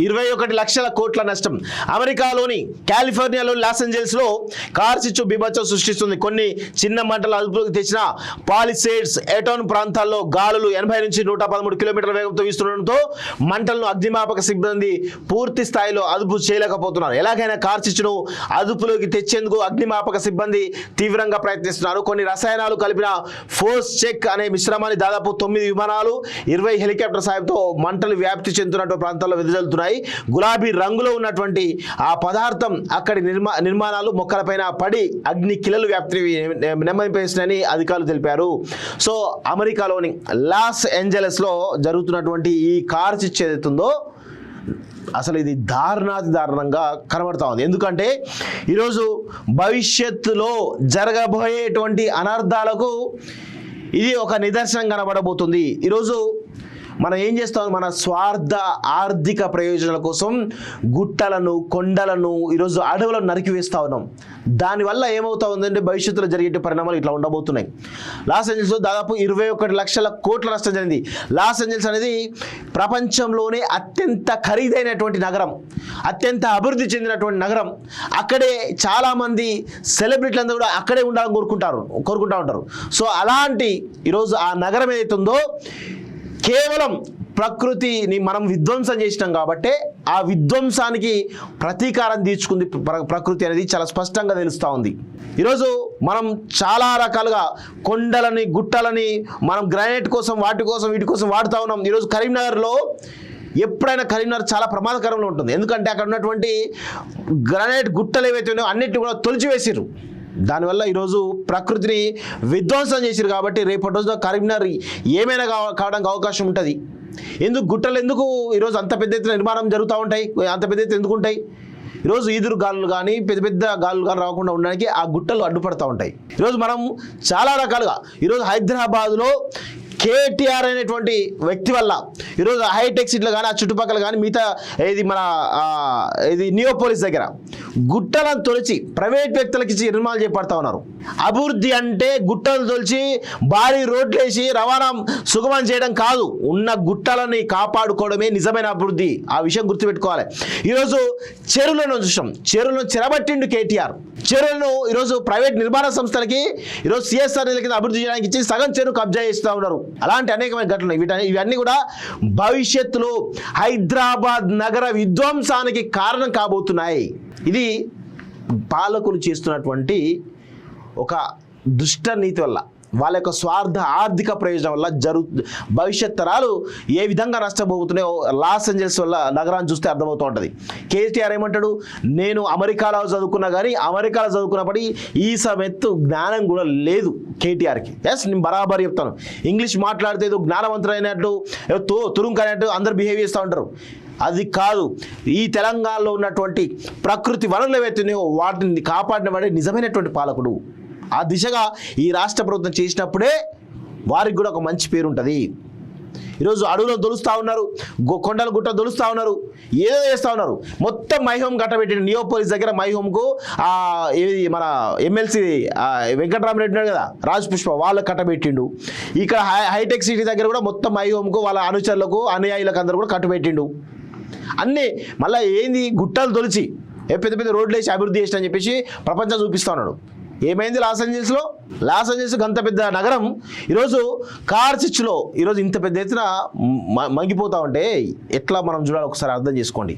21 లక్షల కోట్ల నష్టం. అమెరికాలోని కాలిఫోర్నియాలోని లాస్ ఏంజల్స్లో కార్ చిచ్చు బీభత్సం సృష్టిస్తుంది. కొన్ని చిన్న మంటలు అదుపులోకి తెచ్చిన పాలిసేడ్స్ ఎటోన్ ప్రాంతాల్లో గాలులు 80 నుంచి 113 కిలోమీటర్ల వేగంతో వీస్తుండటంతో మంటలను అగ్నిమాపక సిబ్బంది పూర్తి స్థాయిలో అదుపు చేయలేకపోతున్నారు. ఎలాగైనా కార్ చిచ్చును అదుపులోకి తెచ్చేందుకు అగ్నిమాపక సిబ్బంది తీవ్రంగా ప్రయత్నిస్తున్నారు. కొన్ని రసాయనాలు కలిపిన ఫోర్స్ చెక్ అనే మిశ్రమాన్ని దాదాపు 9 విమానాలు 20 హెలికాప్టర్ సాయంతో మంటలు వ్యాప్తి చెందుతున్నట్టు ప్రాంతాల్లో వెదజల్లుతున్నాయి. గులాబీ రంగులో ఉన్నటువంటి ఆ పదార్థం అక్కడి నిర్మాణాలు మొక్కలపైన పడి అగ్ని కిలలు వ్యాప్తి నెమ్మదింపేసినని అధికారులు తెలిపారు. సో అమెరికాలోని లాస్ ఏంజలస్లో జరుగుతున్నటువంటి ఈ కారు చిచ్చు ఏదైతుందో అసలు ఇది దారుణంగా కనబడతా ఉంది. ఎందుకంటే ఈరోజు భవిష్యత్తులో జరగబోయేటువంటి అనర్థాలకు ఇది ఒక నిదర్శనం కనబడబోతుంది. ఈరోజు మనం ఏం చేస్తాం, మన స్వార్థ ఆర్థిక ప్రయోజనాల కోసం గుట్టలను కొండలను ఈరోజు అడవులను నరికివేస్తూ ఉన్నాం. దానివల్ల ఏమవుతా ఉందంటే భవిష్యత్తులో జరిగే పరిణామాలు ఇట్లా ఉండబోతున్నాయి. లాస్ ఏంజల్స్లో దాదాపు 21 లక్షల కోట్ల నష్టం జరిగింది. లాస్ ఏంజల్స్ అనేది ప్రపంచంలోనే అత్యంత ఖరీదైనటువంటి నగరం, అత్యంత అభివృద్ధి చెందినటువంటి నగరం. అక్కడే చాలామంది సెలబ్రిటీలందరూ కూడా అక్కడే ఉండాలని కోరుకుంటూ ఉంటారు. సో అలాంటి ఈరోజు ఆ నగరం ఏదైతుందో కేవలం ప్రకృతిని మనం విధ్వంసం చేసినాం కాబట్టి ఆ విధ్వంసానికి ప్రతీకారం తీర్చుకుంది ప్రకృతి అనేది చాలా స్పష్టంగా తెలుస్తూ ఉంది. ఈరోజు మనం చాలా రకాలుగా కొండలని గుట్టలని మనం గ్రానైట్ కోసం వీటి కోసం వాడుతూ ఉన్నాం. ఈరోజు కరీంనగర్లో ఎప్పుడైనా కరీంనగర్ చాలా ప్రమాదకరంలో ఉంటుంది. ఎందుకంటే అక్కడ ఉన్నటువంటి గ్రానైట్ గుట్టలు ఏవైతే ఉన్నాయో అన్నిటిని కూడా తొలిచివేసిర్రు. దానివల్ల ఈరోజు ప్రకృతిని విధ్వంసం చేసిరు కాబట్టి రేపటి రోజున కరీంనగర్ ఏమైనా కావడానికి అవకాశం ఉంటుంది. గుట్టలు ఎందుకు ఈరోజు అంత పెద్ద ఎత్తున నిర్మాణం జరుగుతూ ఉంటాయి, అంత పెద్ద ఎత్తున ఎందుకు ఉంటాయి? ఈరోజు ఈదురు గాలులు కానీ పెద్ద గాలులు కానీ రాకుండా ఉండడానికి ఆ గుట్టలు అడ్డుపడుతూ ఉంటాయి. ఈరోజు మనం చాలా రకాలుగా ఈరోజు హైదరాబాద్లో కేటీఆర్ అనేటువంటి వ్యక్తి వల్ల ఈరోజు హైటెక్ సిటీలో కానీ ఆ చుట్టుపక్కల కానీ మిగతా ఇది నియోపోలిస్ దగ్గర గుట్టలను తొలిచి ప్రైవేట్ వ్యక్తులకి ఇచ్చి నిర్మాణాలు చేపడతా ఉన్నారు. అభివృద్ధి అంటే గుట్టలు తొలిచి భారీ రోడ్లు వేసి రవాణా సుగమం చేయడం కాదు, ఉన్న గుట్టలని కాపాడుకోవడమే నిజమైన అభివృద్ధి. ఆ విషయం గుర్తుపెట్టుకోవాలి. ఈరోజు చెరువులను చూసాం, చెరువులను చెరబట్టిండు కేటీఆర్. చెరువులను ఈరోజు ప్రైవేట్ నిర్మాణ సంస్థలకి ఈరోజు సిఎస్ఆర్ నిధుల కింద అభివృద్ధి చేయడానికి ఇచ్చి సగం చెరువు కబ్జా చేస్తూ ఉన్నారు. అలాంటి అనేకమైన ఘటనలు ఇవన్నీ కూడా భవిష్యత్తులో హైదరాబాద్ నగర విధ్వంసానికి కారణం కాబోతున్నాయి. ఇది పాలకులు చేస్తున్నటువంటి ఒక దుష్ట నీతి వల్ల, వాళ్ళ యొక్క స్వార్థ ఆర్థిక ప్రయోజనం వల్ల భవిష్యత్ తరాలు ఏ విధంగా నష్టపోతున్నాయో లాస్ ఏంజల్స్ వల్ల నగరాన్ని చూస్తే అర్థమవుతూ ఉంటుంది. కేటీఆర్ ఏమంటాడు, నేను అమెరికాలో చదువుకున్నా కానీ అమెరికాలో చదువుకున్నప్పటి ఈ సమెత్తు జ్ఞానం కూడా లేదు కేటీఆర్కి. ఎస్, నేను బరాబర్ చెప్తాను. ఇంగ్లీష్ మాట్లాడితే ఏదో జ్ఞానవంతులైనట్టు తురుంకైనట్టు అందరు బిహేవ్ చేస్తూ ఉంటారు. అది కాదు. ఈ తెలంగాణలో ఉన్నటువంటి ప్రకృతి వనరులు ఏవైతున్నాయో వాటిని కాపాడిన వాడే నిజమైనటువంటి పాలకుడు. ఆ దిశగా ఈ రాష్ట్ర ప్రభుత్వం చేసినప్పుడే వారికి కూడా ఒక మంచి పేరు ఉంటుంది. ఈరోజు అడవులో దొలుస్తూ ఉన్నారు, కొండల గుట్ట దొలుస్తూ ఉన్నారు, ఏదో చేస్తూ ఉన్నారు. మొత్తం మై హోమ్ కట్టబెట్టిండు. నియోపోలిస్ దగ్గర మై హోమ్కు మన ఎమ్మెల్సీ వెంకటరామరెడ్డి ఉన్నాడు కదా, రాజ్ పుష్ప, వాళ్ళకి కట్టబెట్టిండు. ఇక్కడ హైటెక్ సిటీ దగ్గర కూడా మొత్తం మై హోమ్కు వాళ్ళ అనుచరులకు అనుయాయులకు అందరూ కూడా కట్టబెట్టిండు. అన్నీ మళ్ళీ ఏంది గుట్టలు తొలిచి పెద్ద రోడ్లు వేసి అభివృద్ధి చేసిన అని చెప్పేసి ప్రపంచం చూపిస్తూ ఉన్నాడు. ఏమైంది లాస్ ఏంజల్స్ అంత పెద్ద నగరం ఈరోజు కార్ చిచ్చులో ఈరోజు ఇంత పెద్ద ఎత్తున మగ్గిపోతా ఉంటే ఎట్లా మనం చూడాలి ఒకసారి అర్థం చేసుకోండి.